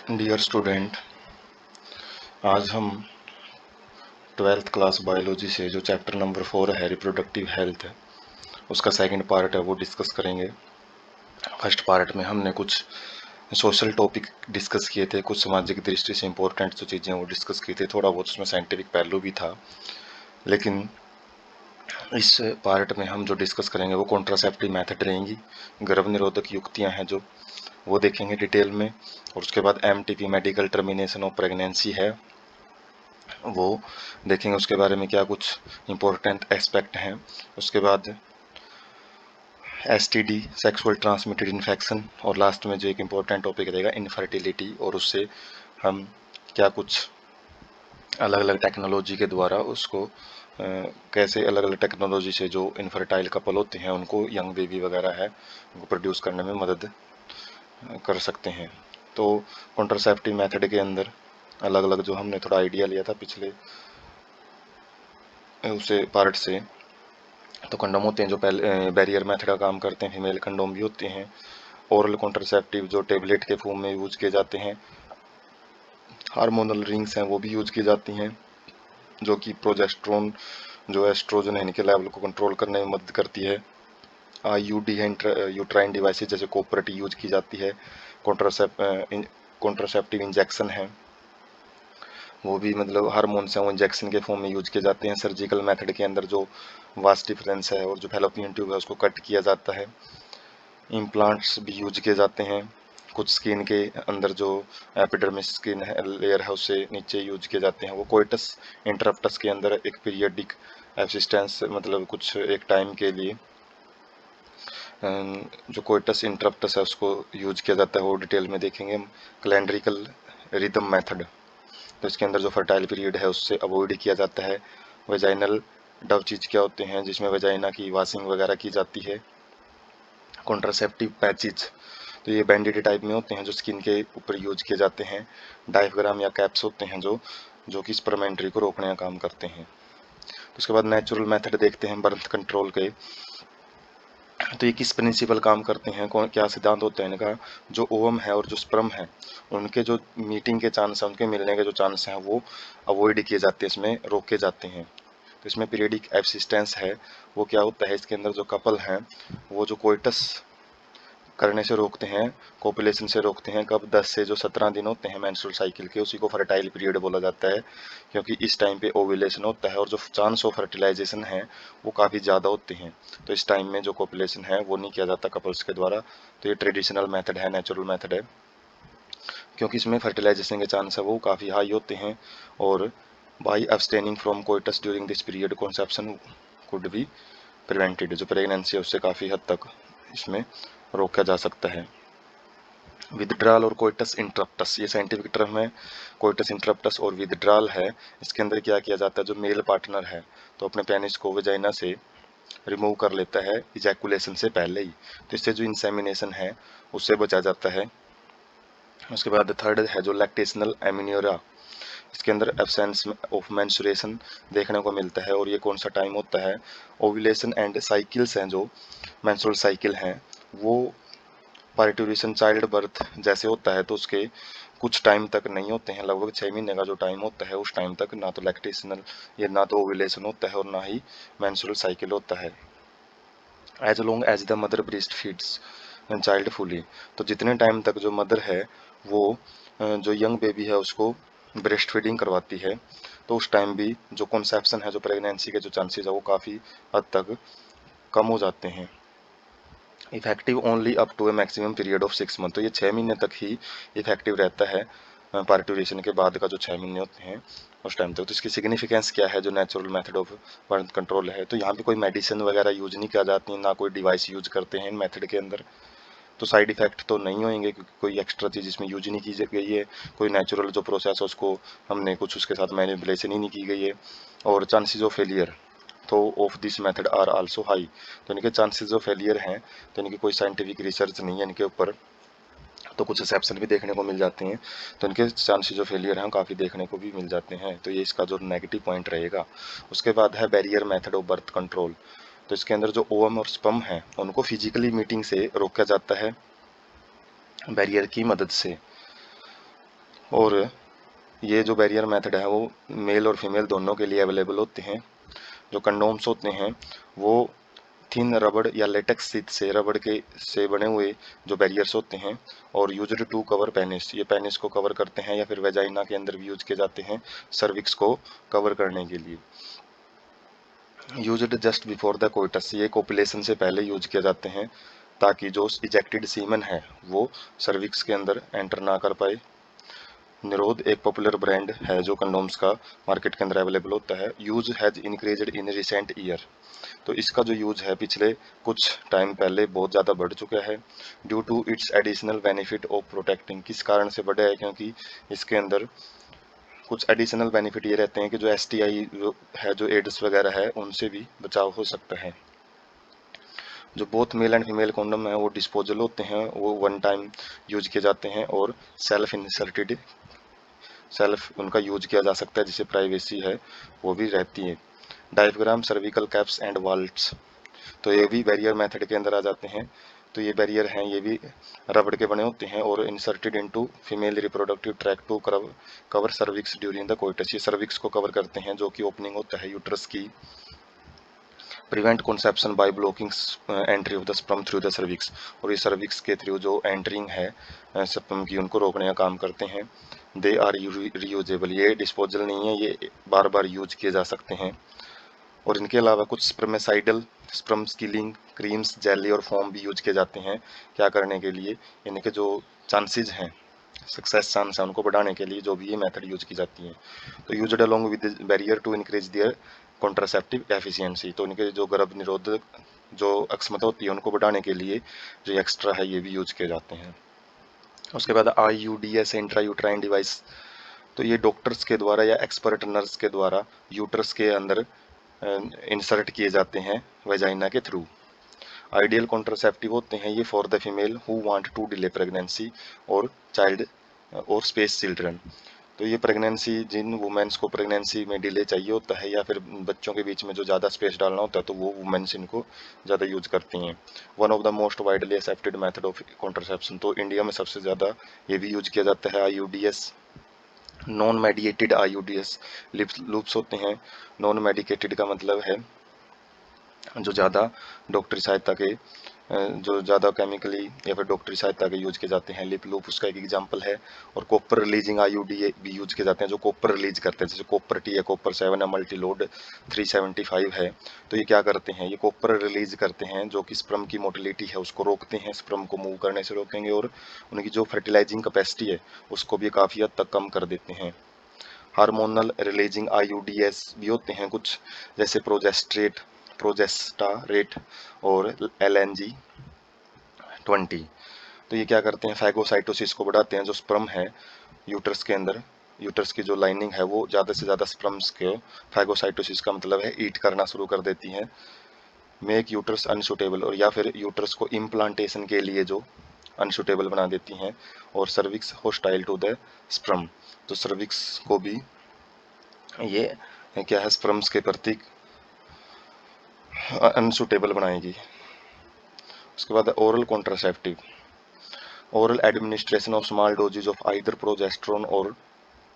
Dear student, आज हम 12th class biology से जो चैप्टर नंबर 4 है रिप्रोडक्टिव हेल्थ है उसका सेकंड पार्ट है वो डिस्कस करेंगे। फर्स्ट पार्ट में हमने कुछ सोशल टॉपिक डिस्कस किए थे, कुछ सामाजिक दृष्टि से इम्पोर्टेंट जो चीज़ें वो डिस्कस की थी, थोड़ा बहुत उसमें साइंटिफिक पहलू भी था। लेकिन इस पार्ट में हम जो डिस्कस करेंगे वो कॉन्ट्रासेप्टिव मेथड रहेंगी, गर्भ निरोधक युक्तियाँ हैं जो वो देखेंगे डिटेल में। और उसके बाद MTP medical termination of pregnancy है वो देखेंगे, उसके बारे में क्या कुछ इम्पोर्टेंट एस्पेक्ट हैं। उसके बाद STD सेक्सुअल ट्रांसमिटेड इन्फेक्शन, और लास्ट में जो एक इम्पोर्टेंट टॉपिक रहेगा इनफर्टिलिटी, और उससे हम क्या कुछ अलग अलग टेक्नोलॉजी के द्वारा उसको कैसे अलग अलग टेक्नोलॉजी से जो इनफर्टाइल कपल होते हैं उनको यंग बेबी वगैरह है उनको प्रोड्यूस करने में मदद कर सकते हैं। तो कॉन्ट्रासेप्टिव मेथड के अंदर अलग अलग जो हमने थोड़ा आइडिया लिया था पिछले उसे पार्ट से, तो कंडोम होते हैं जो पहले बैरियर मेथड का काम करते हैं, फीमेल कंडोम भी होते हैं। ओरल कॉन्ट्रासेप्टिव जो टेबलेट के फॉर्म में यूज किए जाते हैं। हार्मोनल रिंग्स हैं वो भी यूज की जाती हैं जो कि प्रोजेस्टेरोन जो एस्ट्रोजन है इनके लेवल को कंट्रोल करने में मदद करती है। IUD है, यूट्राइन डिवाइसेज जैसे कॉपर टी यूज की जाती है। कॉन्ट्रासेप्टिव इंजेक्शन है वो भी मतलब हार्मोन्स हैं वो इंजेक्शन के फॉर्म में यूज किए जाते हैं। सर्जिकल मेथड के अंदर जो वास्ट डिफरेंस है और जो फैलोपियन ट्यूब है उसको कट किया जाता है। इम्प्लांट्स भी यूज किए जाते हैं कुछ स्किन के अंदर जो एपिडर्मिस स्किन है लेयर है उससे नीचे यूज किए जाते हैं। वो कोइटस इंटरप्टस के अंदर एक पीरियडिक एसिस्टेंस मतलब कुछ एक टाइम के लिए जो कोइटस इंटरप्टस है उसको यूज किया जाता है, वो डिटेल में देखेंगे हम। कैलेंड्रिकल रिदम मेथड, तो इसके अंदर जो फर्टाइल पीरियड है उससे अवॉइड किया जाता है। वेजाइनल डव चीज क्या होते हैं जिसमें वेजाइना की वॉशिंग वगैरह की जाती है। कॉन्ट्रासेप्टिव पैचेज, तो ये बैंडेड टाइप में होते हैं जो स्किन के ऊपर यूज किए जाते हैं। डायफ्राम या कैप्स होते हैं जो कि स्पर्म एंट्री को रोकने का काम करते हैं। तो उसके बाद नेचुरल मेथड देखते हैं बर्थ कंट्रोल के, तो ये किस प्रिंसिपल काम करते हैं, कौन क्या सिद्धांत होता है इनका। जो ओवम है और जो स्पर्म है उनके जो मीटिंग के चांस है, उनके मिलने के जो चांस हैं वो अवॉइड किए जाते हैं, इसमें रोके जाते हैं। तो इसमें पीरियडिक एब्सिस्टेंस है वो क्या होता है, इसके अंदर जो कपल हैं वो जो कोइटस करने से रोकते हैं, कोपुलेशन से रोकते हैं कब, 10 से जो 17 दिन होते हैं मेंस्ट्रुअल साइकिल के, उसी को फर्टाइल पीरियड बोला जाता है क्योंकि इस टाइम पे ओव्यूलेशन होता है और जो चांस ऑफ फर्टिलाइजेशन है वो काफ़ी ज़्यादा होते हैं। तो इस टाइम में जो कोपुलेशन है वो नहीं किया जाता कपल्स के द्वारा। तो ये ट्रेडिशनल मेथड है, नेचुरल मेथड है, क्योंकि इसमें फर्टिलाइजेशन के चांस है वो काफ़ी हाई होते हैं। और by abstaining from coitus during this period conception could be prevented, जो प्रेगनेंसी है उससे काफ़ी हद तक इसमें रोका जा सकता है। विदड्रॉल और कोइटस इंटरप्टस, ये साइंटिफिक टर्म है। कोइटस इंटरप्टस और विदड्रॉल है, इसके अंदर क्या किया जाता है, जो मेल पार्टनर है तो अपने पेनिस को वेजाइना से रिमूव कर लेता है इजैकुलेशन से पहले ही, तो इससे जो इंसेमिनेशन है उससे बचा जाता है। उसके बाद थर्ड है जो लैक्टेशनल एमिन्योरा, इसके अंदर एब्सेंस ऑफ मेंस्ट्रुएशन देखने को मिलता है। और ये कौन सा टाइम होता है, ओव्यूलेशन एंड साइकिल्स हैं जो मेंस्ट्रुअल साइकिल हैं वो पार्टुरेशन चाइल्ड बर्थ जैसे होता है तो उसके कुछ टाइम तक नहीं होते हैं, लगभग 6 महीने का जो टाइम होता है उस टाइम तक ना तो लैक्टेशनल ये ना तो ओव्यूलेशन होता है और ना ही मेंस्ट्रुअल साइकिल होता है। As long as the mother breastfeeds child fully, तो जितने टाइम तक जो मदर है वो जो यंग बेबी है उसको ब्रेस्ट फीडिंग करवाती है तो उस टाइम भी जो कॉन्सेप्शन है, जो प्रेगनेंसी के जो चांसेस है वो काफ़ी हद तक कम हो जाते हैं। Effective only up to a maximum period of 6 month, तो ये 6 महीने तक ही इफेक्टिव रहता है। पार्टुरेशन के बाद का जो 6 महीने होते हैं उस टाइम तक। तो इसकी सिग्निफिकेंस क्या है जो natural method of birth control है, तो यहाँ पे कोई मेडिसिन वगैरह यूज नहीं किया जाती, ना कोई डिवाइस यूज करते हैं इन मेथड के अंदर। तो साइड इफेक्ट तो नहीं होंगे क्योंकि कोई एक्स्ट्रा चीज़ इसमें यूज नहीं की गई है, कोई नेचुरल जो प्रोसेस है उसको हमने कुछ उसके साथ मैनिपुलेशन ही नहीं की गई है। और चांसेस ऑफ फेलियर तो of this method are also high, तो इनके चांसेस ऑफ फेलियर हैं, तो इनकी कोई साइंटिफिक रिसर्च नहीं है इनके ऊपर, तो कुछ एक्सेप्शन भी देखने को मिल जाते हैं, तो इनके चांसेस ऑफ फेलियर हैं काफ़ी देखने को भी मिल जाते हैं। तो ये इसका जो नेगेटिव पॉइंट रहेगा। उसके बाद है barrier method of birth control, तो इसके अंदर जो ओवम और स्पर्म है उनको फिजिकली मीटिंग से रोका जाता है बैरियर की मदद से। और ये जो बैरियर मेथड है वो मेल और फीमेल दोनों के लिए अवेलेबल होते हैं। जो कंडोम्स होते हैं वो थिन रबड़ या लेटेक्स शीट से रबड़ के से बने हुए जो बैरियर्स होते हैं, और यूज्ड टू कवर पेनिस, ये पेनिस को कवर करते हैं या फिर वेजाइना के अंदर भी यूज किए जाते हैं सर्विक्स को कवर करने के लिए। Used just before the coitus, ये कोपुलेशन से पहले यूज किए जाते हैं ताकि जो इजेक्टेड सीमन है वो सर्विक्स के अंदर एंटर ना कर पाए। निरोध एक पॉपुलर ब्रांड है जो कंडोम्स का मार्केट के अंदर अवेलेबल होता है। Use has increased in recent year, तो इसका जो यूज है पिछले कुछ टाइम पहले बहुत ज़्यादा बढ़ चुका है। Due to its additional benefit of protecting, किस कारण से बढ़ा है, क्योंकि इसके अंदर कुछ एडिशनल बेनिफिट ये रहते हैं कि जो STI है, जो एड्स वगैरह है, उनसे भी बचाव हो सकता है। जो both male and female condom है वो डिस्पोजल होते हैं, वो वन टाइम यूज किए जाते हैं, और सेल्फ उनका यूज किया जा सकता है, जिससे प्राइवेसी है वो भी रहती है। Diaphragm, cervical caps and Waltz, तो ये भी बैरियर मेथड के अंदर आ जाते हैं। तो ये बैरियर हैं, ये भी रबड़ के बने होते हैं और inserted into female reproductive tract to cover cervix during the coitus, ये सर्विक्स को कवर करते हैं जो कि ओपनिंग होता है यूट्रस की। Prevent conception by blocking entry of the sperm through the cervix, और ये सर्विक्स के थ्रू जो एंट्रिंग है स्पर्म की, उनको रोकने का काम करते हैं। दे आर रीयूजेबल, ये डिस्पोजल नहीं है, ये बार बार यूज किए जा सकते हैं। और इनके अलावा कुछ स्पर्मेसाइडल स्पर्म किलिंग क्रीम्स, जेली और फोम भी यूज किए जाते हैं, क्या करने के लिए, इनके जो चांसेस हैं, सक्सेस चांस है, उनको बढ़ाने के लिए जो भी ये मेथड यूज की जाती है। तो used along with barrier to increase their contraceptive efficiency, तो इनके जो गर्भ निरोधक जो अक्षमता होती है उनको बढ़ाने के लिए जो एक्स्ट्रा है ये भी यूज किए जाते हैं। उसके बाद IUDS इंट्रायूट्राइन डिवाइस, तो ये डॉक्टर्स के द्वारा या एक्सपर्ट नर्स के द्वारा यूट्रस के अंदर इंसर्ट किए जाते हैं वेजाइना के थ्रू। आइडियल कॉन्ट्रासेप्टिव होते हैं ये for the female who want to delay pregnancy और चाइल्ड और स्पेस चिल्ड्रन, तो ये प्रेगनेंसी, जिन वुमेन्स को प्रेगनेंसी में डिले चाहिए होता है या फिर बच्चों के बीच में जो ज़्यादा स्पेस डालना होता है, तो वो वुमेन्स इनको ज़्यादा यूज करती हैं। One of the most widely accepted method of contraception, तो इंडिया में सबसे ज़्यादा ये भी यूज किया जाता है IUDS। Non medicated IUDS loops होते हैं। नॉन मेडिकेटेड का मतलब है जो ज़्यादा डॉक्टरी सहायता के जो ज़्यादा केमिकली या फिर डॉक्टरी सहायता के यूज किए जाते हैं। लिप लूप उसका एक एग्जांपल है। और कॉपर रिलीजिंग IUD भी यूज किए जाते हैं, जो कॉपर रिलीज करते हैं, जैसे कॉपर T है, कॉपर 7 है, मल्टीलोड 375 है। तो ये क्या करते हैं, ये कॉपर रिलीज करते हैं जो कि स्पर्म की मोटिलिटी है उसको रोकते हैं, स्पर्म को मूव करने से रोकेंगे, और उनकी जो फर्टिलाइजिंग कैपेसिटी है उसको भी काफ़ी हद तक कम कर देते हैं। हार्मोनल रिलीजिंग IUDS भी होते हैं कुछ, जैसे प्रोजेस्टारेट और LNG-20। तो ये क्या करते हैं, फैगोसाइटोसिस को बढ़ाते हैं, जो स्पर्म है यूट्रस के अंदर, यूट्रस की जो लाइनिंग है वो ज़्यादा से ज़्यादा स्पर्म्स के, फैगोसाइटोसिस का मतलब है ईट करना शुरू कर देती हैं। मेक यूट्रस अनसुटेबल, और या फिर यूट्रस को इम्प्लांटेशन के लिए जो अनसुटेबल बना देती हैं। और cervix hostile to the sperm, तो सर्विक्स को भी ये क्या है, स्पर्म्स के प्रति अनसुटेबल बनाएगी। उसके बाद oral contraceptive, oral administration of small doses of either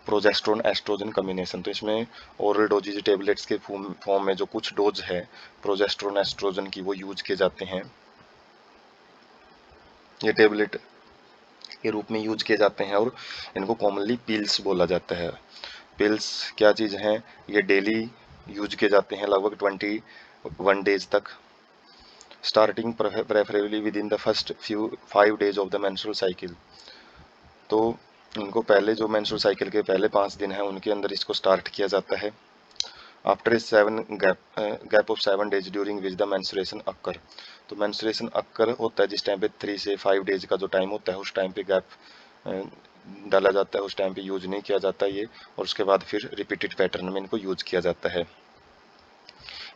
progesterone oestrogen combination, तो इसमें ओरल डोजेज टेबलेट्स के फॉर्म में जो कुछ डोज है प्रोजेस्ट्रोन एस्ट्रोजन की वो यूज किए जाते हैं। ये टेबलेट के रूप में यूज किए जाते हैं और इनको कॉमनली पिल्स बोला जाता है। पिल्स क्या चीज़ हैं, ये डेली यूज किए जाते हैं लगभग 21 डेज तक, starting preferably with in the first 5 days of the menstrual cycle, तो इनको पहले जो मेंस्ट्रुअल साइकिल के पहले 5 दिन हैं उनके अंदर इसको स्टार्ट किया जाता है। After gap of 7 days during which the menstruation occur, तो मेंस्ट्रुएशन अक्कर होता है जिस टाइम पे 3 से 5 डेज का जो टाइम होता है उस टाइम पे गैप डाला जाता है, उस टाइम पे यूज नहीं किया जाता ये, और उसके बाद फिर रिपीटेड पैटर्न में इनको यूज किया जाता है।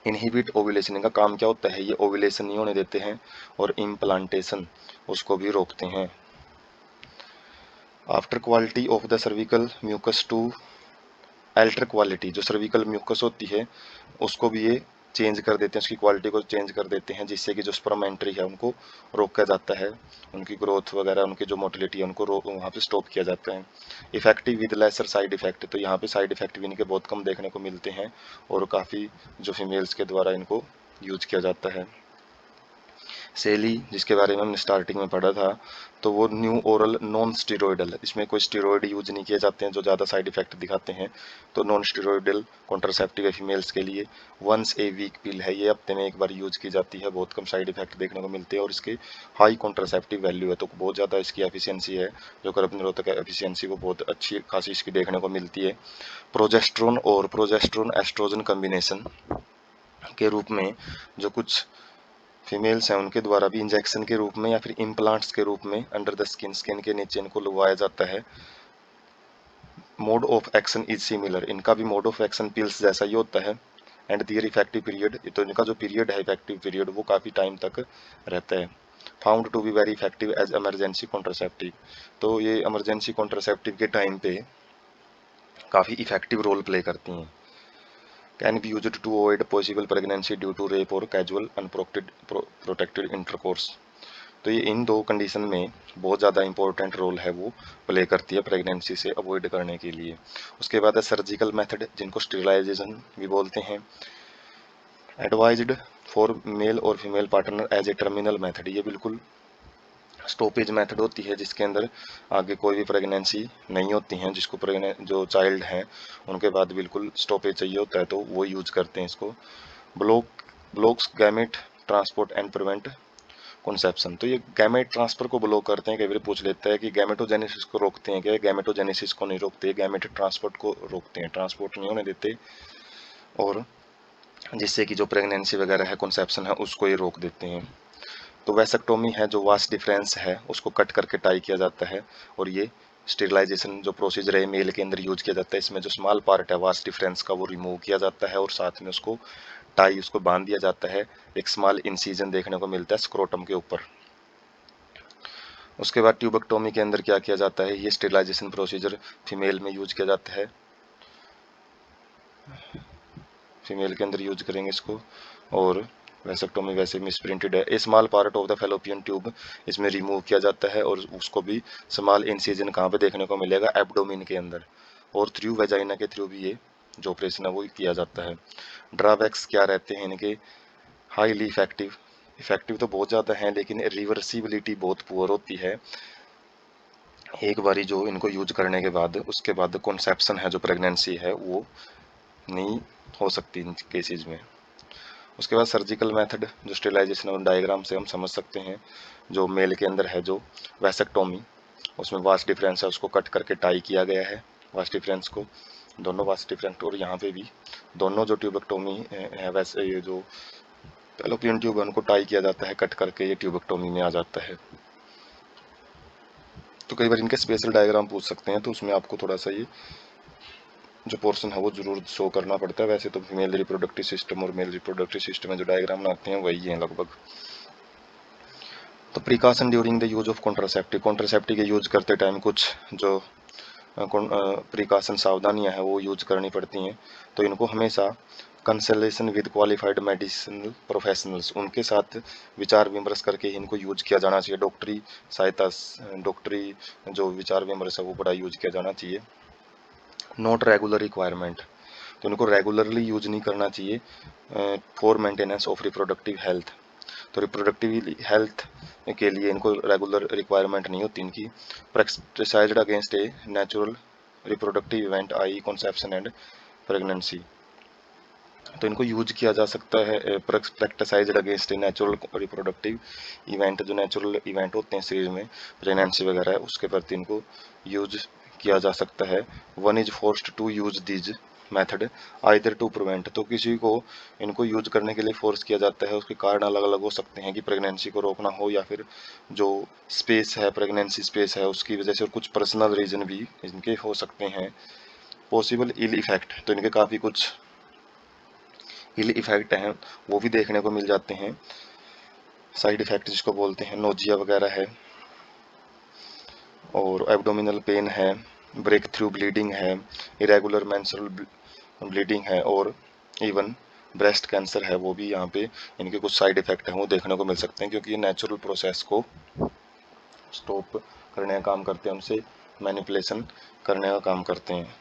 इनहिबिट ओव्यूलेशन, का काम क्या होता है, ये ओव्यूलेशन नहीं होने देते हैं, और इम्प्लांटेशन उसको भी रोकते हैं। After quality of the cervical mucus to alter quality, जो सर्विकल म्यूकस होती है उसको भी ये चेंज कर देते हैं, उसकी क्वालिटी को चेंज कर देते हैं, जिससे कि जो स्पर्म एंट्री है उनको रोका जाता है, उनकी ग्रोथ वगैरह, उनकी जो मोटिलिटी है उनको वहाँ पे स्टॉप किया जाता है। Effective with laser side effect, तो यहाँ पे साइड इफेक्ट भी इनके बहुत कम देखने को मिलते हैं और काफ़ी जो फीमेल्स के द्वारा इनको यूज किया जाता है। सेली, जिसके बारे में हमने स्टार्टिंग में पढ़ा था, तो वो न्यू ओरल नॉन स्टीरोइडल, इसमें कोई स्टीरोइड यूज नहीं किए जाते हैं जो ज़्यादा साइड इफेक्ट दिखाते हैं, तो नॉन स्टीरोइडल कॉन्ट्रासेप्टिव है फीमेल्स के लिए। वंस ए वीक पिल है, ये हफ्ते में एक बार यूज की जाती है, बहुत कम साइड इफेक्ट देखने को मिलते हैं और इसके हाई कॉन्ट्रासेप्टिव वैल्यू है, तो बहुत ज़्यादा इसकी एफिशिएंसी है, जो गर्भनिरोधक एफिशिएंसी वो बहुत अच्छी खासी इसकी देखने को मिलती है। प्रोजेस्ट्रोन और प्रोजेस्ट्रोन एस्ट्रोजन कम्बिनेशन के रूप में जो कुछ फीमेल्स हैं उनके द्वारा भी इंजेक्शन के रूप में या फिर इम्प्लांट्स के रूप में अंडर द स्किन, स्किन के नीचे इनको लगवाया जाता है। Mode of action is similar, इनका भी मोड ऑफ एक्शन पिल्स जैसा ही होता है। एंड दियर इफेक्टिव पीरियड, तो इनका जो पीरियड है इफेक्टिव पीरियड वो काफ़ी टाइम तक रहता है। Found to be very effective as emergency contraceptive, तो ये इमरजेंसी कॉन्ट्रासेप्टिव के टाइम पे काफ़ी इफेक्टिव रोल प्ले करती हैं। Can be used to avoid possible pregnancy due to rape और कैजुअल अनप्रोटेक्टेड इंटरकोर्स, तो ये इन दो कंडीशन में बहुत ज़्यादा इंपॉर्टेंट रोल है वो प्ले करती है प्रेगनेंसी से अवॉइड करने के लिए। उसके बाद है सर्जिकल मेथड, जिनको स्टेरिलाइजेशन भी बोलते हैं। एडवाइज्ड फॉर मेल और female partner as a terminal method, ये बिल्कुल स्टॉपेज मेथड होती है जिसके अंदर आगे कोई भी प्रेगनेंसी नहीं होती हैं, जिसको जो चाइल्ड हैं उनके बाद बिल्कुल स्टॉपेज चाहिए होता है तो वो यूज करते हैं इसको। Blocks gamete transport and prevent conception, तो ये गैमेट ट्रांसफर को ब्लॉक करते हैं। कई बार पूछ लेता है कि गैमेटोजेनेसिस को रोकते हैं क्या? गैमेटोजेनेसिस को नहीं रोकते, गैमेट ट्रांसपोर्ट को रोकते हैं, ट्रांसपोर्ट नहीं होने देते, और जिससे कि जो प्रेगनेंसी वगैरह है, कॉन्सेप्शन है, उसको ये रोक देते हैं। तो वैसेक्टोमी है, जो वास्ट डिफरेंस है उसको कट करके टाई किया जाता है, और ये स्टेरिलाइजेशन जो प्रोसीजर है मेल के अंदर यूज किया जाता है। इसमें जो स्मॉल पार्ट है वास्ट डिफरेंस का वो रिमूव किया जाता है और साथ में उसको टाई, उसको बांध दिया जाता है। एक स्मॉल इंसिजन देखने को मिलता है स्क्रोटम के ऊपर। उसके बाद ट्यूबेक्टोमी के अंदर क्या किया जाता है, ये स्टेरिलाइजेशन प्रोसीजर फीमेल में यूज किया जाता है, फीमेल के अंदर यूज करेंगे इसको। और वैसेक्टोमी वैसे मिसप्रिंटेड है। A small part of the fallopian tube, इसमें रिमूव किया जाता है और उसको भी स्मॉल इंसिजन कहाँ पे देखने को मिलेगा? एब्डोमिन के अंदर, और थ्रू वेजाइना के थ्रू भी ये जो ऑपरेशन है वो किया जाता है। ड्रॉबैक्स क्या रहते हैं इनके? हाईली इफेक्टिव, इफेक्टिव तो बहुत ज़्यादा हैं लेकिन रिवर्सिबिलिटी बहुत पुअर होती है। एक बारी जो इनको यूज करने के बाद उसके बाद कॉन्सेप्शन है, जो प्रेगनेंसी है, वो नहीं हो सकती इन केसेज में। उसके बाद सर्जिकल मेथड, जो स्टेरिलाइजेशन और डायग्राम से हम समझ सकते हैं, जो मेल के अंदर है जो वैसेक्टोमी, उसमें वास्ट डिफरेंस है, उसको कट करके टाई किया गया है, वास्ट डिफरेंस को, दोनों वास्ट डिफरेंस। और यहाँ पे भी दोनों जो ट्यूबेक्टोमी है, वैसे ये जो फैलोपियन ट्यूब है उनको टाई किया जाता है कट करके, ये ट्यूबेक्टोमी में आ जाता है। तो कई बार इनके स्पेशल डायग्राम पूछ सकते हैं, तो उसमें आपको थोड़ा सा ये जो पोर्शन है वो जरूर शो करना पड़ता है। वैसे तो फीमेल रिप्रोडक्टिव सिस्टम और मेल रिप्रोडक्टिव सिस्टम में जो डायग्राम बनाते हैं वही है लगभग। तो precaution during the use of contraceptive, contraceptive के यूज करते टाइम कुछ जो प्रिकॉशन सावधानियां हैं वो यूज करनी पड़ती हैं। तो इनको हमेशा consultation with qualified medicinal professionals, उनके साथ विचार विमर्श करके इनको यूज किया जाना चाहिए। डॉक्टरी सहायता, डॉक्टरी जो विचार विमर्श है वो बड़ा यूज किया जाना चाहिए। नॉट रेगुलर रिक्वायरमेंट, तो इनको रेगुलरली यूज नहीं करना चाहिए for maintenance of reproductive health, तो रिप्रोडक्टिव हेल्थ के लिए इनको रेगुलर रिक्वायरमेंट नहीं होती इनकी। Practised against a natural reproductive event I conception and pregnancy, तो इनको यूज किया जा सकता है practised against a natural reproductive event, जो नेचुरल इवेंट होते हैं शरीर में, प्रेगनेंसी वगैरह है, उसके प्रति इनको यूज किया जा सकता है। One is forced to use this method either to prevent, तो किसी को इनको यूज करने के लिए फोर्स किया जाता है, उसके कारण अलग अलग हो सकते हैं कि प्रेगनेंसी को रोकना हो या फिर जो स्पेस है, प्रेगनेंसी स्पेस है उसकी वजह से, और कुछ पर्सनल रीजन भी इनके हो सकते हैं। पॉसिबल इल इफेक्ट, तो इनके काफ़ी कुछ इल इफेक्ट हैं वो भी देखने को मिल जाते हैं। साइड इफेक्ट जिसको बोलते हैं, नोजिया वगैरह है, और एब्डोमिनल पेन है, ब्रेक थ्रू ब्लीडिंग है, इरेगुलर मेंस्ट्रुअल ब्लीडिंग है, और इवन ब्रेस्ट कैंसर है, वो भी यहाँ पे इनके कुछ साइड इफ़ेक्ट हैं वो देखने को मिल सकते हैं, क्योंकि ये नेचुरल प्रोसेस को स्टॉप करने का काम करते हैं, उनसे मैनिपुलेशन करने का काम करते हैं।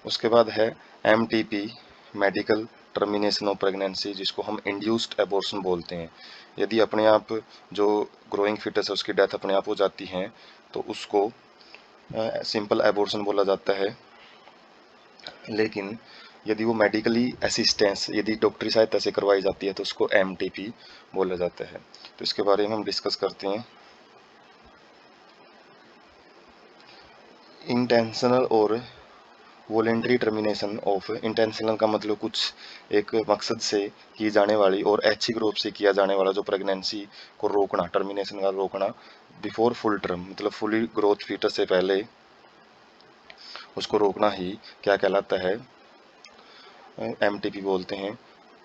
उसके बाद है MTP, medical termination of pregnancy, जिसको हम इंड्यूस्ड एबॉर्शन बोलते हैं। यदि अपने आप जो ग्रोइंग फिटस है उसकी डेथ अपने आप हो जाती है तो उसको सिंपल एबॉर्शन बोला जाता है। लेकिन यदि वो मेडिकली असिस्टेंस, यदि डॉक्टरी सहायता से करवाई जाती है तो उसको MTP बोला जाता है। तो इसके बारे में हम डिस्कस करते हैं। इंटेंशनल और वॉलेंट्री टर्मिनेशन ऑफ, इंटेंशनल का मतलब कुछ एक मकसद से की जाने वाली और ऐच्छिक रूप से किया जाने वाला जो प्रेगनेंसी को रोकना, टर्मिनेशन का रोकना बिफोर फुल टर्म, मतलब फुली ग्रोथ फीटस से पहले उसको रोकना ही क्या कहलाता है, MTP बोलते हैं।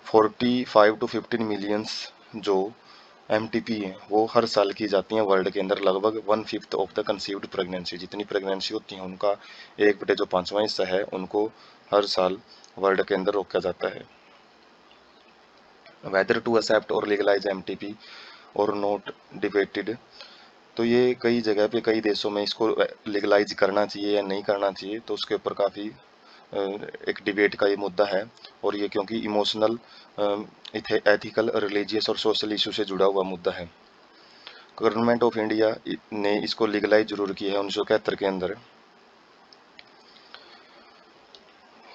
45 to 15 मिलियंस जो MTP हैं वो हर साल की जाती हैं वर्ल्ड के अंदर। लगभग 1/5 ऑफ द कंसीव्ड प्रेगनेंसी, जितनी प्रेगनेंसी होती हैं उनका 1/5वां हिस्सा है उनको हर साल वर्ल्ड के अंदर रोका जाता है। वेदर टू एक्सेप्ट और लीगलाइज MTP और नॉट डिबेटेड, तो ये कई जगह पे कई देशों में इसको लीगलाइज करना चाहिए या नहीं करना चाहिए, तो उसके ऊपर काफ़ी एक डिबेट का ये मुद्दा है। और ये क्योंकि इमोशनल, एथिकल, रिलीजियस और सोशल इशू से जुड़ा हुआ मुद्दा है। गवर्नमेंट ऑफ इंडिया ने इसको लीगलाइज जरूर किया है 1971 के अंदर।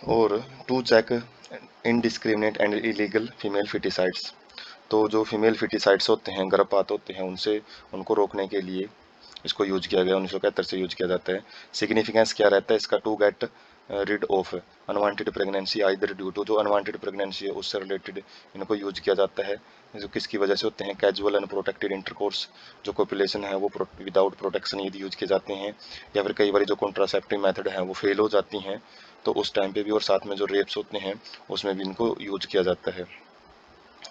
और to check indiscriminate and illegal female foeticides, तो जो फीमेल फिटिसाइड्स होते हैं, गर्भपात होते हैं, उनसे उनको रोकने के लिए इसको यूज किया गया, 1971 से यूज किया जाता है। सिग्निफिकेंस क्या रहता है इसका, to get rid of unwanted pregnancy either due to, जो अनवांटेड प्रेगनेंसी है उससे रिलेटेड इनको यूज किया जाता है, जो किसकी वजह से होते हैं, कैजुअल अनप्रोटेक्टेड इंटरकोर्स, जो पॉपुलेशन है वो विदाउट प्रोटेक्शन यदि यूज किए जाते हैं, या फिर कई बार जो कॉन्ट्रासेप्टिव मेथड है वो फेल हो जाती हैं तो उस टाइम पे भी, और साथ में जो रेप्स होते हैं उसमें भी इनको यूज किया जाता है।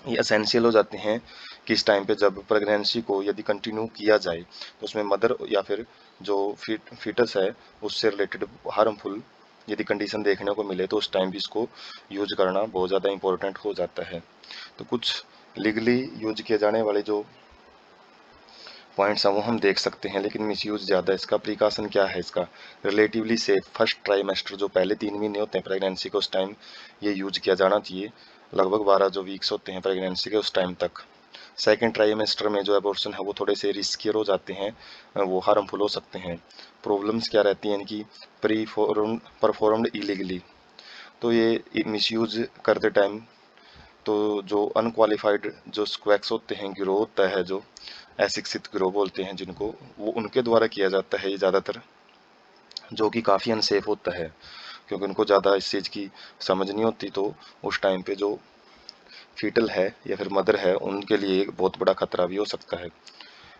ये असेंशियल हो जाते हैं किस टाइम पे, जब प्रेगनेंसी को यदि कंटिन्यू किया जाए तो उसमें मदर या फिर जो फीटस है उससे रिलेटेड हार्मफुल यदि कंडीशन देखने को मिले तो उस टाइम भी इसको यूज करना बहुत ज़्यादा इंपॉर्टेंट हो जाता है। तो कुछ लीगली यूज किए जाने वाले जो पॉइंट्स हैं वो हम देख सकते हैं, लेकिन मिसयूज ज़्यादा है। इसका प्रिकॉशन क्या है, इसका रिलेटिवली सेफ, फर्स्ट ट्राइमेस्टर जो पहले 3 महीने होते हैं प्रेगनेंसी के उस टाइम ये यूज किया जाना चाहिए, लगभग 12 जो वीक्स होते हैं प्रेगनेंसी के उस टाइम तक। सेकेंड ट्राइमेस्टर में जो एबॉर्शन है वो थोड़े से रिस्कियर हो जाते हैं, वो हार्मफुल हो सकते हैं। प्रॉब्लम्स क्या रहती हैं इनकी, परफॉर्म्ड इलीगली, तो ये मिसयूज करते टाइम तो जो अनक्वालिफाइड जो स्क्वैक्स होते हैं, गिरोह होता है जो अशिक्षित गिरोह बोलते हैं जिनको, वो उनके द्वारा किया जाता है ये ज़्यादातर, जो कि काफ़ी अनसेफ होता है क्योंकि उनको ज़्यादा इस चीज़ की समझ नहीं होती, तो उस टाइम पे जो फीटल है या फिर मदर है उनके लिए एक बहुत बड़ा खतरा भी हो सकता है।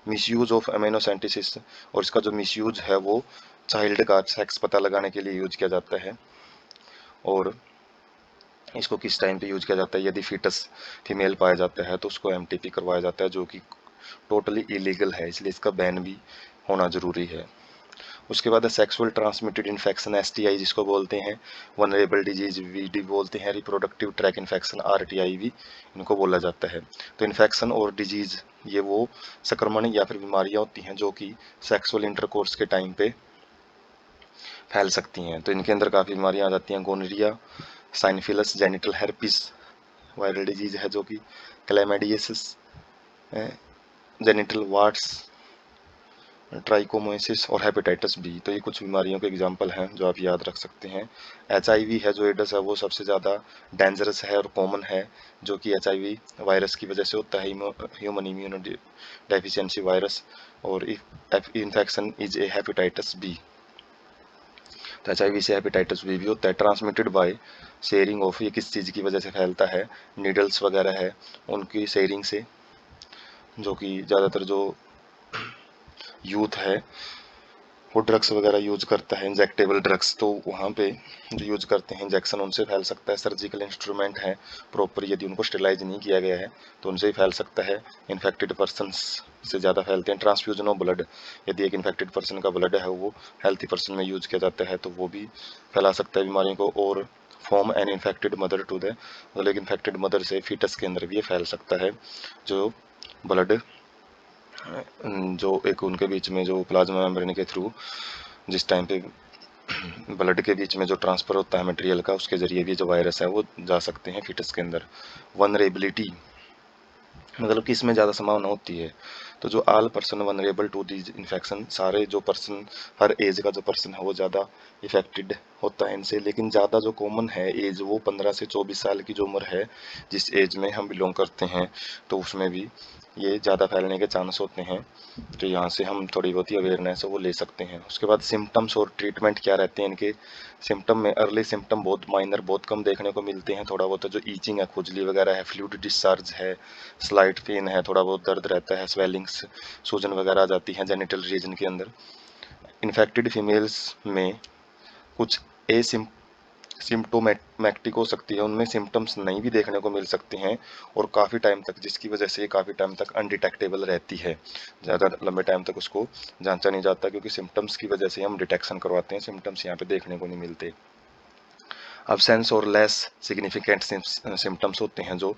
मिसयूज ऑफ अमीनोसेंटिसिस, और इसका जो मिसयूज है वो चाइल्ड का सेक्स पता लगाने के लिए यूज किया जाता है। और इसको किस टाइम पे यूज किया जाता है, यदि फीटस फीमेल पाया जाता है तो उसको MTP करवाया जाता है, जो कि टोटली इलीगल है, इसलिए इसका बैन भी होना जरूरी है। उसके बाद सेक्सुअल ट्रांसमिटेड इन्फेक्शन, STI जिसको बोलते हैं, वनरेबल डिजीज VD बोलते हैं, रिप्रोडक्टिव ट्रैक इन्फेक्शन RTI भी इनको बोला जाता है। तो इन्फेक्शन और डिजीज ये वो संक्रमण या फिर बीमारियां होती हैं जो कि सेक्सुअल इंटरकोर्स के टाइम पे फैल सकती हैं। तो इनके अंदर काफ़ी बीमारियां आ जाती हैं, गोनोरिया, साइनफिलस, जेनिटल हेर्पिस वायरल डिजीज है जो कि क्लैमाइडियसिस, जेनिटल वार्ड्स, ट्राइकोमोसिस और हेपेटाइटिस बी, तो ये कुछ बीमारियों के एग्जाम्पल हैं जो आप याद रख सकते हैं। HIV है जो एड्स है वो सबसे ज़्यादा डेंजरस है और कॉमन है, जो कि HIV वायरस की वजह से होता है, ह्यूमन इम्यूनो डेफिशिएंसी वायरस, और infection is a hepatitis B. तो HIV से हेपेटाइटिस बी भी होता है, ट्रांसमिटेड बाय शेयरिंग ऑफ, ये किस चीज़ की वजह से फैलता है, नीडल्स वगैरह है उनकी शेयरिंग से, जो कि ज़्यादातर जो यूथ है वो ड्रग्स वगैरह यूज करता है, इंजेक्टेबल ड्रग्स, तो वहाँ पे जो यूज करते हैं इंजेक्शन उनसे फैल सकता है। सर्जिकल इंस्ट्रूमेंट है प्रॉपर, यदि उनको स्टेलाइज नहीं किया गया है तो उनसे ही फैल सकता है। इन्फेक्टेड पर्सनस से ज़्यादा फैलते हैं। ट्रांसफ्यूजन ऑफ ब्लड, यदि एक इन्फेक्टेड पर्सन का ब्लड है वो हेल्थी पर्सन में यूज किया जाता है तो वो भी फैला सकता है बीमारियों को। और from an infected mother to the, मतलब एक इन्फेक्टेड मदर से फीटस के अंदर भी ये फैल सकता है। जो ब्लड जो एक उनके बीच में जो प्लाज्मा मेम्ब्रेन के थ्रू जिस टाइम पे ब्लड के बीच में जो ट्रांसफ़र होता है मटेरियल का, उसके ज़रिए भी जो वायरस है वो जा सकते हैं फीटस के अंदर। वनरेबिलिटी मतलब कि इसमें ज़्यादा संभावना होती है। तो जो all person vulnerable to these infection, सारे जो पर्सन, हर एज का जो पर्सन है वो ज़्यादा इफेक्टेड होता है इनसे। लेकिन ज़्यादा जो कॉमन है एज वो 15 से 24 साल की जो उम्र है, जिस एज में हम बिलोंग करते हैं, तो उसमें भी ये ज़्यादा फैलने के चांस होते हैं। तो यहाँ से हम थोड़ी बहुत ही अवेयरनेस है वो ले सकते हैं। उसके बाद सिम्टम्स और ट्रीटमेंट क्या रहते हैं इनके। सिम्टम में अर्ली सिम्टम बहुत माइनर, बहुत कम देखने को मिलते हैं। थोड़ा बहुत जो ईचिंग है, खुजली वगैरह है, फ्लूइड डिस्चार्ज है, स्लाइट पेन है, थोड़ा बहुत दर्द रहता है, स्वेलिंग्स, सूजन वगैरह आ जाती है जेनिटल रीजन के अंदर। इन्फेक्टेड फीमेल्स में कुछ सिम्टोमेटिक हो सकती है, उनमें सिम्टम्स नहीं भी देखने को मिल सकते हैं और काफ़ी टाइम तक, जिसकी वजह से ये काफ़ी टाइम तक अनडिटेक्टेबल रहती है। ज़्यादा लंबे टाइम तक उसको जांचा नहीं जाता, क्योंकि सिम्टम्स की वजह से हम डिटेक्शन करवाते हैं, सिम्टम्स यहाँ पे देखने को नहीं मिलते। अब्सेंस और लेस सिग्निफिकेंट सिम्टम्स होते हैं, जो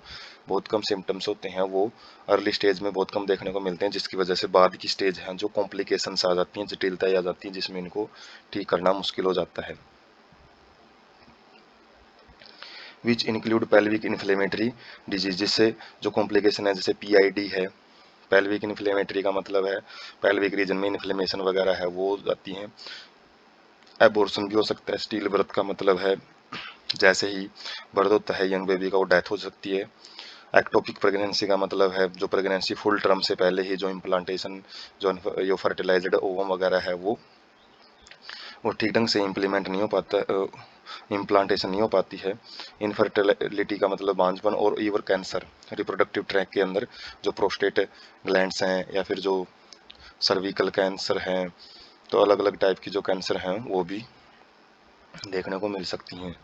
बहुत कम सिम्टम्स होते हैं, वो अर्ली स्टेज में बहुत कम देखने को मिलते हैं, जिसकी वजह से बाद की स्टेज है जो कॉम्प्लिकेशंस आ जाती हैं, जटिलताएं आ जाती हैं, जिसमें इनको ठीक करना मुश्किल हो जाता है। Which include pelvic inflammatory disease, जिससे जो कॉम्प्लिकेशन है जैसे PID है। पेल्विक इन्फ्लेमेटरी का मतलब है पेल्विक रीजन में इन्फ्लेमेशन वगैरह है वो हो जाती हैं। एबॉर्शन भी हो सकता है। स्टील बर्थ का मतलब है जैसे ही बर्थ होता है यंग बेबी का, वो डेथ हो सकती है। एक्टोपिक प्रेगनेंसी का मतलब है जो प्रेगनेंसी फुल टर्म से पहले ही जो इम्प्लांटेशन, जो फर्टिलाइज्ड ओवम वगैरह है वो ठीक ढंग से इम्प्लीमेंट नहीं हो पाता, इम्प्लांटेशन नहीं हो पाती है। इनफर्टिलिटी का मतलब बांझपन। और ईवर कैंसर, रिप्रोडक्टिव ट्रैक के अंदर जो प्रोस्टेट ग्लैंड्स हैं या फिर जो सर्विकल कैंसर हैं, तो अलग अलग टाइप की जो कैंसर हैं वो भी देखने को मिल सकती हैं।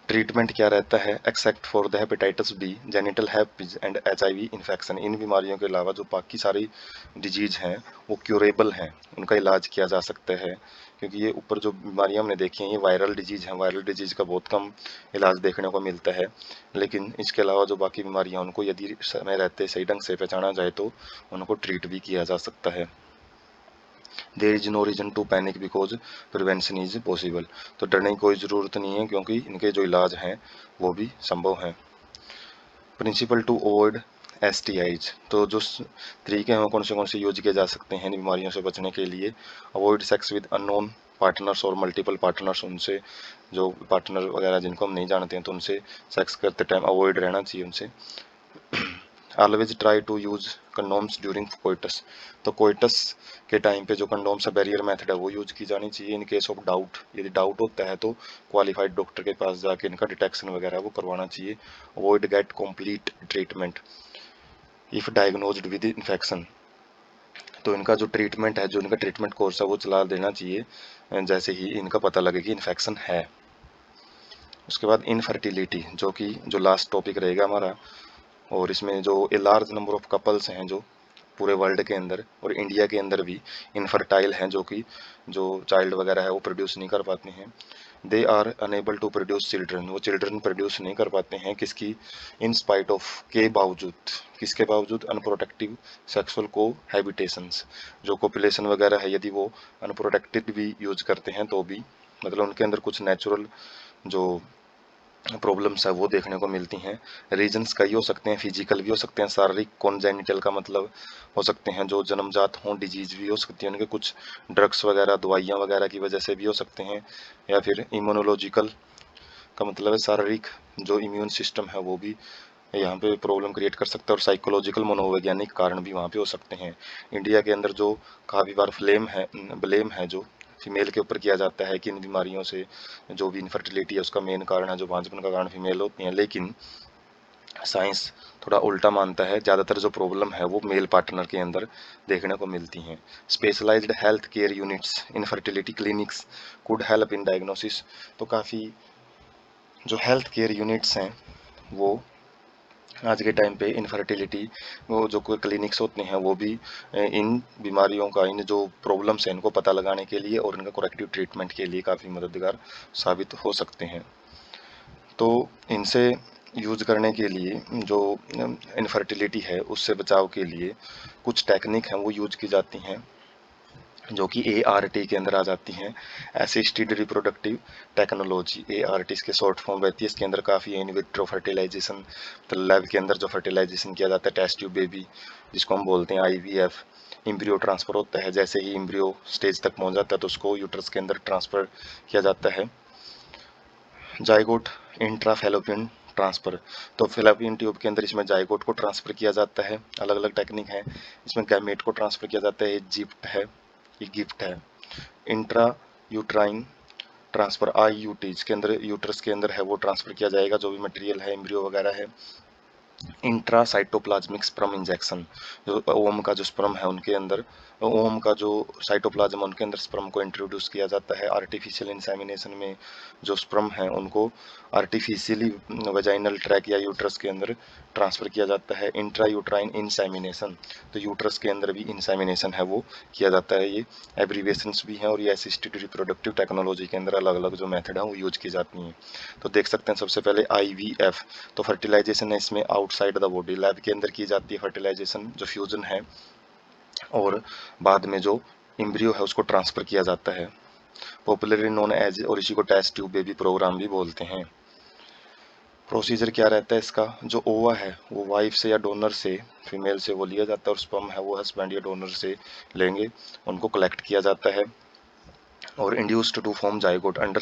ट्रीटमेंट क्या रहता है। Except for the hepatitis B, genital herpes and HIV infection, इन बीमारियों के अलावा जो बाकी सारी डिजीज हैं वो क्यूरेबल हैं, उनका इलाज किया जा सकता है। क्योंकि ये ऊपर जो बीमारियां हमने देखी हैं ये वायरल डिजीज हैं, वायरल डिजीज का बहुत कम इलाज देखने को मिलता है। लेकिन इसके अलावा जो बाकी बीमारियां उनको यदि समय रहते सही ढंग से पहचाना जाए तो उनको ट्रीट भी किया जा सकता है। There is no reason to panic because prevention is possible, तो डरने की कोई ज़रूरत नहीं है क्योंकि इनके जो इलाज हैं वो भी संभव हैं। प्रिंसिपल टू अवॉइड STIs, तो जो तरीके हैं वो कौन से यूज किए जा सकते हैं इन बीमारियों से बचने के लिए। Avoid sex with unknown partners और मल्टीपल पार्टनर्स, उनसे जो पार्टनर वगैरह जिनको हम नहीं जानते हैं तो उनसे सेक्स करते टाइम अवॉइड रहना चाहिए उनसे। Always try to use condoms during coitus, तो कोइटस के टाइम पे जो कंडोम्स बैरियर मेथड है वो यूज की जानी चाहिए। इन केस ऑफ डाउट, यदि डाउट होता है तो क्वालिफाइड डॉक्टर के पास जाके इनका डिटेक्शन वगैरह वो करवाना चाहिए। Avoid get complete treatment if diagnosed with infection, तो इनका जो ट्रीटमेंट है, जो इनका ट्रीटमेंट कोर्स है वो चला देना चाहिए जैसे ही इनका पता लगे कि इन्फेक्शन है। उसके बाद इनफर्टिलिटी, जो कि जो लास्ट टॉपिक रहेगा हमारा, और इसमें जो a large number of couples हैं जो पूरे वर्ल्ड के अंदर और इंडिया के अंदर भी इनफर्टाइल हैं, जो कि जो चाइल्ड वगैरह है वो प्रोड्यूस नहीं कर पाते हैं। They are unable to produce children, वो चिल्ड्रन प्रोड्यूस नहीं कर पाते हैं, किसकी, इन स्पाइट ऑफ, के बावजूद, किसके बावजूद, अनप्रोटेक्टिव सेक्सुअल को हैबिटेशंस, जो कोपुलेशन वगैरह है यदि वो अनप्रोटेक्टेड भी यूज करते हैं तो भी, मतलब उनके अंदर कुछ नेचुरल जो प्रॉब्लम्स है वो देखने को मिलती हैं। रीजंस कई हो सकते हैं, फिजिकल भी हो सकते हैं, शारीरिक कॉन्जेनिटल का मतलब हो सकते हैं जो जन्मजात हों, डिजीज भी हो सकती है उनके, कुछ ड्रग्स वगैरह दवाइयाँ वगैरह की वजह से भी हो सकते हैं, या फिर इम्यूनोलॉजिकल का मतलब है शारीरिक जो इम्यून सिस्टम है वो भी यहाँ पे प्रॉब्लम क्रिएट कर सकता है, और साइकोलॉजिकल मनोवैज्ञानिक कारण भी वहाँ पे हो सकते हैं। इंडिया के अंदर जो काफ़ी बार ब्लेम है जो फीमेल के ऊपर किया जाता है कि इन बीमारियों से जो भी इनफर्टिलिटी है उसका मेन कारण है, जो बांझपन का कारण फीमेल होती हैं, लेकिन साइंस थोड़ा उल्टा मानता है। ज़्यादातर जो प्रॉब्लम है वो मेल पार्टनर के अंदर देखने को मिलती हैं। Specialised health care units, infertility clinics could help in diagnosis, तो काफ़ी जो हेल्थ केयर यूनिट्स हैं वो आज के टाइम पे इनफर्टिलिटी, वो जो कोई क्लिनिक्स होते हैं वो भी इन बीमारियों का, इन जो प्रॉब्लम्स हैं इनको पता लगाने के लिए और इनका करेक्टिव ट्रीटमेंट के लिए काफ़ी मददगार साबित हो सकते हैं। तो इनसे यूज करने के लिए जो इनफर्टिलिटी है उससे बचाव के लिए कुछ टेक्निक हैं वो यूज की जाती हैं, जो कि ART के अंदर आ जाती हैं, असिस्टेड रिप्रोडक्टिव टेक्नोलॉजी। ART इसके शॉर्ट फॉर्म रहती है। इसके अंदर काफ़ी इन विट्रो फर्टिलाइजेशन, तो लैब के अंदर जो फर्टिलाइजेशन किया जाता है, टेस्ट ट्यूब बेबी जिसको हम बोलते हैं IVF, इम्ब्रियो ट्रांसफ़र होता है। जैसे ही इम्ब्रियो स्टेज तक पहुंच जाता है तो उसको यूट्रस के अंदर ट्रांसफ़र किया जाता है। जाइगोट इंट्राफेलोपियन ट्रांसफ़र, तो फेलोपियन ट्यूब के अंदर इसमें जाइगोट को ट्रांसफ़र किया जाता है। अलग अलग टेक्निक है। इसमें गैमेट को ट्रांसफ़र किया जाता है, ये गिफ्ट है। इंट्रा यूट्राइन ट्रांसफ़र IUT, इसके अंदर यूट्रस के अंदर है वो ट्रांसफ़र किया जाएगा जो भी मटेरियल है, एम्ब्रियो वगैरह है। इंट्रासाइटोप्लाज्मिक स्पर्म इंजेक्शन, जो ओवम का जो स्पर्म है उनके अंदर, ओवम का जो साइटोप्लाज्म उनके अंदर स्पर्म को इंट्रोड्यूस किया जाता है। आर्टिफिशियल इंसेमिनेशन में जो स्पर्म है उनको आर्टिफिशियली वेजाइनल ट्रैक या यूट्रस के अंदर ट्रांसफ़र किया जाता है। इंट्रा यूट्राइन इंसेमिनेशन, तो यूट्रस के अंदर भी इंसेमिनेशन है वो किया जाता है। ये एब्रीवेशंस भी हैं और ये असिस्टेड रिप्रोडक्टिव टेक्नोलॉजी के अंदर अलग अलग जो मेथड हैं वो यूज की जाती हैं। तो देख सकते हैं सबसे पहले IVF, तो फर्टिलाइजेशन है इसमें आउटसाइड द बॉडी, लैब के अंदर की जाती है फर्टिलाइजेशन, जो फ्यूजन है, और बाद में जो इम्ब्रियो है उसको ट्रांसफर किया जाता है, पॉपुलरली नोन एज, और इसी को टेस्ट ट्यूब बेबी प्रोग्राम भी बोलते हैं। प्रोसीजर क्या रहता है इसका, जो ओवा है वो वाइफ से या डोनर से, फीमेल से वो लिया जाता है, और स्पर्म है वो हस्बैंड या डोनर से लेंगे, उनको कलेक्ट किया जाता है और induced to form zygote under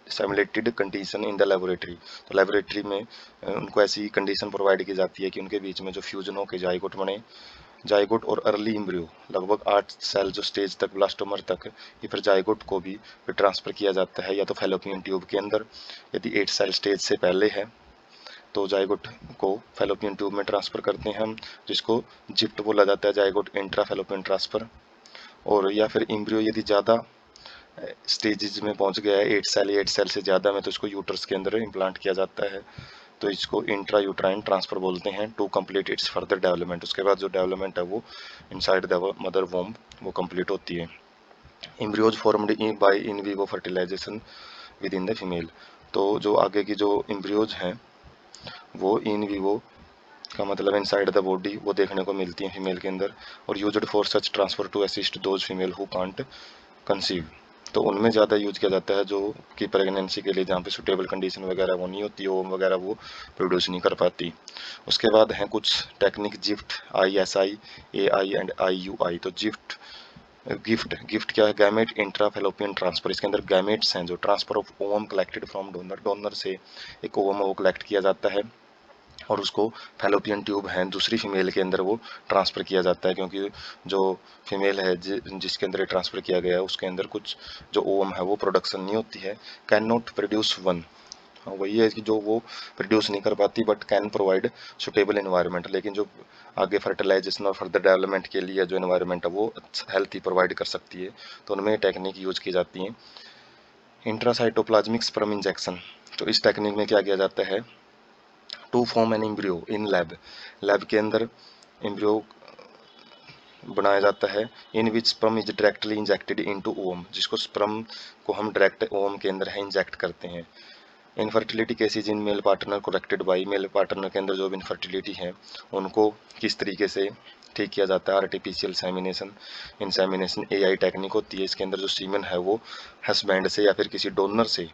simulated condition in the laboratory. तो लेबोरेटरी में उनको ऐसी कंडीशन प्रोवाइड की जाती है कि उनके बीच में जो फ्यूजन हो के जाइगोट बने। जाइगोट और अर्ली इम्ब्रियो लगभग 8 सेल जो स्टेज तक, ब्लास्टोमर तक, ये फिर जाइगोट को भी फिर ट्रांसफर किया जाता है या तो फैलोपियन ट्यूब के अंदर, यदि 8 सेल स्टेज से पहले है तो जाइगोट को फैलोपियन ट्यूब में ट्रांसफर करते हैं हम, जिसको जिप्ट बोला जाता है, जाइगोट इंट्रा फैलोपियन ट्रांसफर। और या फिर इम्ब्रियो यदि ज़्यादा स्टेजेस में पहुंच गया है, 8 सेल से ज़्यादा में, तो इसको यूट्रस के अंदर इम्प्लांट किया जाता है, तो इसको इंट्रा यूट्राइन ट्रांसफर बोलते हैं to complete its further development. उसके बाद जो डेवलपमेंट है वो इनसाइड द मदर वोम वो कंप्लीट होती है। Embryos formed by in vivo fertilisation with in the female, तो जो आगे की जो एम्ब्रियोज हैं वो इन विवो का मतलब इनसाइड द बॉडी वो देखने को मिलती है फीमेल के अंदर, और used for such transfer to assist those female who can't conceive, तो उनमें ज़्यादा यूज किया जाता है जो कि प्रेगनेंसी के लिए, जहाँ पे सुटेबल कंडीशन वगैरह वो नहीं होती, ओवम वगैरह वो प्रोड्यूस नहीं कर पाती। उसके बाद हैं कुछ technique, gift, ISI, AI and IUI। तो गिफ्ट क्या है, गैमेट इंट्रा फैलोपियन ट्रांसफर, इसके अंदर गैमेट्स हैं जो transfer of ovum collected from donor, donor से एक ओवम वो कलेक्ट किया जाता है और उसको फैलोपियन ट्यूब है दूसरी फीमेल के अंदर वो ट्रांसफ़र किया जाता है, क्योंकि जो फीमेल है जिसके अंदर ट्रांसफ़र किया गया है उसके अंदर कुछ जो ओवम है वो प्रोडक्शन नहीं होती है, कैन नॉट प्रोड्यूस वन, वही है कि जो वो प्रोड्यूस नहीं कर पाती but can provide suitable environment, लेकिन जो आगे फर्टिलाइजेशन और फर्दर डेवलपमेंट के लिए जो एनवायरनमेंट है वो हेल्थी प्रोवाइड कर सकती है, तो उनमें टेक्निक यूज की जाती है। इंट्रासाइटोप्लाज्मिक स्पर्म इंजेक्शन, तो इस टेक्निक में क्या किया जाता है, to form an embryo in lab, lab के अंदर एम्ब्रियो बनाया जाता है, in which sperm is directly injected into ovum, जिसको स्पर्म को हम डायरेक्ट ओवम के अंदर है इंजेक्ट करते हैं। Infertility cases in male partner corrected by, male partner के अंदर जो भी इनफर्टिलिटी है उनको किस तरीके से ठीक किया जाता है, artificial insemination, insemination AI technique होती है। इसके अंदर जो सीमन है वो हस्बैंड से या फिर किसी डोनर से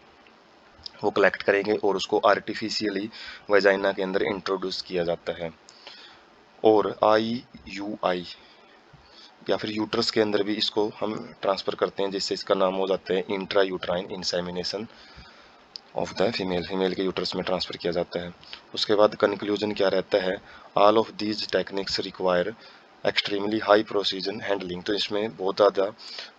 वो कलेक्ट करेंगे और उसको आर्टिफिशियली वेजाइना के अंदर इंट्रोड्यूस किया जाता है। और IUI या फिर यूट्रस के अंदर भी इसको हम ट्रांसफ़र करते हैं, जिससे इसका नाम हो जाता है intra uterine insemination of the female के यूट्रस में ट्रांसफ़र किया जाता है। उसके बाद कंक्लूजन क्या रहता है, all of these techniques require extremely high precision handling, तो इसमें बहुत ज़्यादा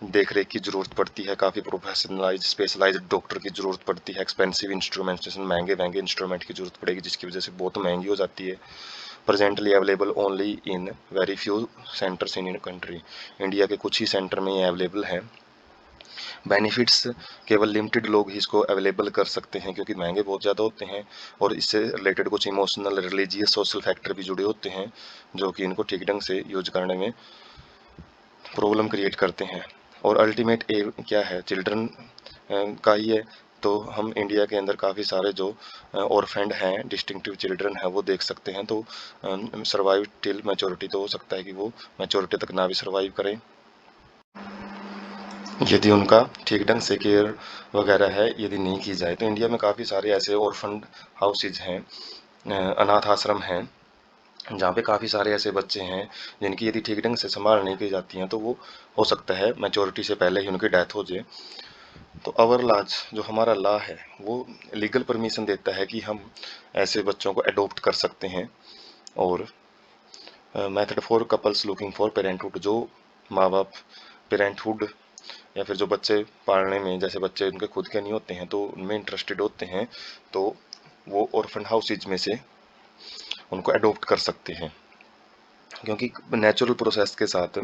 देख रेख की ज़रूरत पड़ती है, काफ़ी प्रोफेशनलाइज स्पेशलाइज्ड डॉक्टर की ज़रूरत पड़ती है, एक्सपेंसिव इंस्ट्रूमेंट्स, जिसमें महंगे महंगे इंस्ट्रूमेंट की ज़रूरत पड़ेगी, जिसकी वजह से बहुत महंगी हो जाती है। Presently available only in very few centres in country, India के कुछ ही सेंटर में ये अवेलेबल है। बेनिफिट्स, केवल लिमिटेड लोग ही इसको अवेलेबल कर सकते हैं क्योंकि महंगे बहुत ज़्यादा होते हैं, और इससे रिलेटेड कुछ इमोशनल, रिलीजियस, सोशल फैक्टर भी जुड़े होते हैं जो कि इनको ठीक ढंग से यूज करने में प्रॉब्लम क्रिएट करते हैं। और अल्टीमेट एम क्या है, चिल्ड्रन का ही है तो हम इंडिया के अंदर काफ़ी सारे जो ऑर्फेंड हैं, डिस्टिंक्टिव चिल्ड्रन हैं, वो देख सकते हैं। तो सर्वाइव टिल मैच्योरिटी, तो हो सकता है कि वो मैच्योरिटी तक ना भी सर्वाइव करें यदि उनका ठीक ढंग से केयर वगैरह है यदि नहीं की जाए। तो इंडिया में काफ़ी सारे ऐसे ऑर्फन हाउसेज हैं, अनाथ आश्रम हैं, जहाँ पे काफ़ी सारे ऐसे बच्चे हैं जिनकी यदि ठीक ढंग से संभाल नहीं की जाती हैं तो वो हो सकता है मैच्योरिटी से पहले ही उनकी डेथ हो जाए। तो अवर लॉज, जो हमारा लॉ है, वो लीगल परमिशन देता है कि हम ऐसे बच्चों को अडॉप्ट कर सकते हैं। और method for couples looking for parenthood, जो माँ बाप पेरेंटहुड या फिर जो बच्चे पालने में, जैसे बच्चे उनके खुद के नहीं होते हैं तो उनमें इंटरेस्टेड होते हैं, तो वो ऑर्फन हाउसेज में से उनको अडॉप्ट कर सकते हैं। क्योंकि नेचुरल प्रोसेस के साथ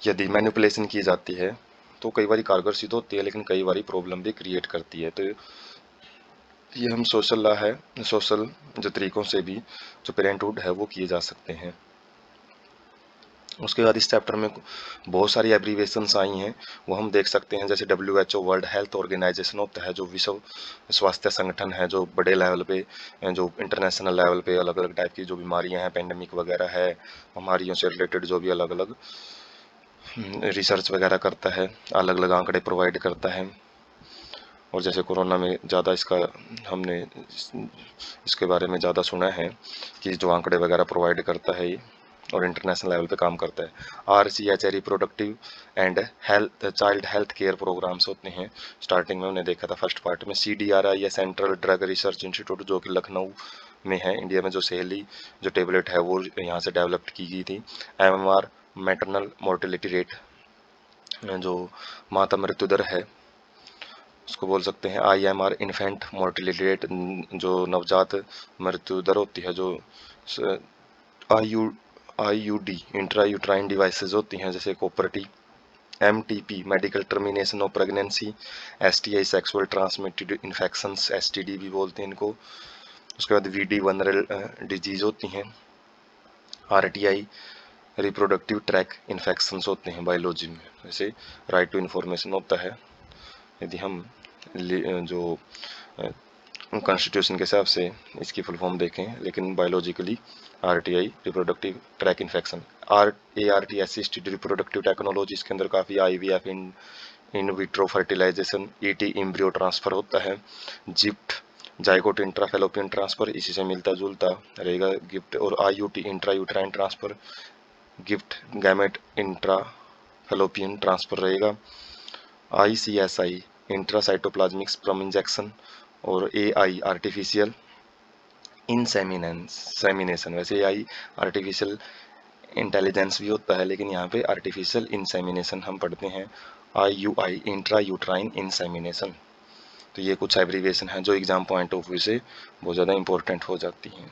यदि मैनिपुलेशन की जाती है तो कई बार कारगर सिद्ध होती है, लेकिन कई बार प्रॉब्लम भी क्रिएट करती है। तो ये हम सोशल लॉ है, सोशल जो तरीकों से भी जो पेरेंटहुड है वो किए जा सकते हैं। उसके बाद इस चैप्टर में बहुत सारी एब्रीवेशंस आई हैं, वो हम देख सकते हैं। जैसे WHO, वर्ल्ड हेल्थ ऑर्गेनाइजेशन होता है, जो विश्व स्वास्थ्य संगठन है, जो बड़े लेवल पे, जो इंटरनेशनल लेवल पे अलग अलग टाइप की जो बीमारियां हैं, पेंडेमिक वगैरह है, बीमारियों से रिलेटेड जो भी अलग अलग रिसर्च वगैरह करता है, अलग अलग आंकड़े प्रोवाइड करता है। और जैसे कोरोना में ज़्यादा इसका हमने इसके बारे में ज़्यादा सुना है कि जो आंकड़े वगैरह प्रोवाइड करता है ये, और इंटरनेशनल लेवल पे काम करता है। RCH reproductive and health child health care programmes होते हैं। स्टार्टिंग में हमने देखा था फर्स्ट पार्ट में। CDRI या सेंट्रल ड्रग रिसर्च इंस्टीट्यूट, जो कि लखनऊ में है इंडिया में, जो सहेली जो टेबलेट है वो यहाँ से डेवलप की गई थी। MMR मैटरनल मोर्टेलिटी रेट, जो माता मृत्यु दर है उसको बोल सकते हैं। IMR इन्फेंट मोर्टेलिटी रेट, जो नवजात मृत्यु दर होती है। जो IUD इंट्रा यूट्राइन डिवाइसेज होती हैं, जैसे कॉपर-T। MTP medical termination of pregnancy. STI sexual transmitted infections, STD भी बोलते हैं इनको। उसके बाद VD वनरल डिजीज होती हैं। RTI रिप्रोडक्टिव ट्रैक इन्फेक्शंस होते हैं बायोलॉजी में। जैसे राइट टू इन्फॉर्मेशन होता है, यदि हम जो कॉन्स्टिट्यूशन के हिसाब से इसकी फुल फॉर्म देखें, लेकिन biologically RTI reproductive tract infection. ART assisted reproductive technology, इसके अंदर काफ़ी IVF, in vitro fertilisation, ET embryo transfer होता है। जिप्ट जाइगोट इंट्राफेलोपियन ट्रांसफर, इसी से मिलता जुलता रहेगा गिफ्ट। और IUT intra uterine transfer, gift gamete intrafallopian transfer रहेगा। ICSI intracytoplasmic sperm injection. और AI आर्टिफिशियल इंसेमिनेशन। वैसे AI आर्टिफिशियल इंटेलिजेंस भी होता है, लेकिन यहाँ पे आर्टिफिशियल इंसेमिनेशन हम पढ़ते हैं। IUI intra uterine insemination. तो ये कुछ एब्रीवेशन हैं जो एग्जाम पॉइंट ऑफ व्यू से बहुत ज़्यादा इंपॉर्टेंट हो जाती हैं।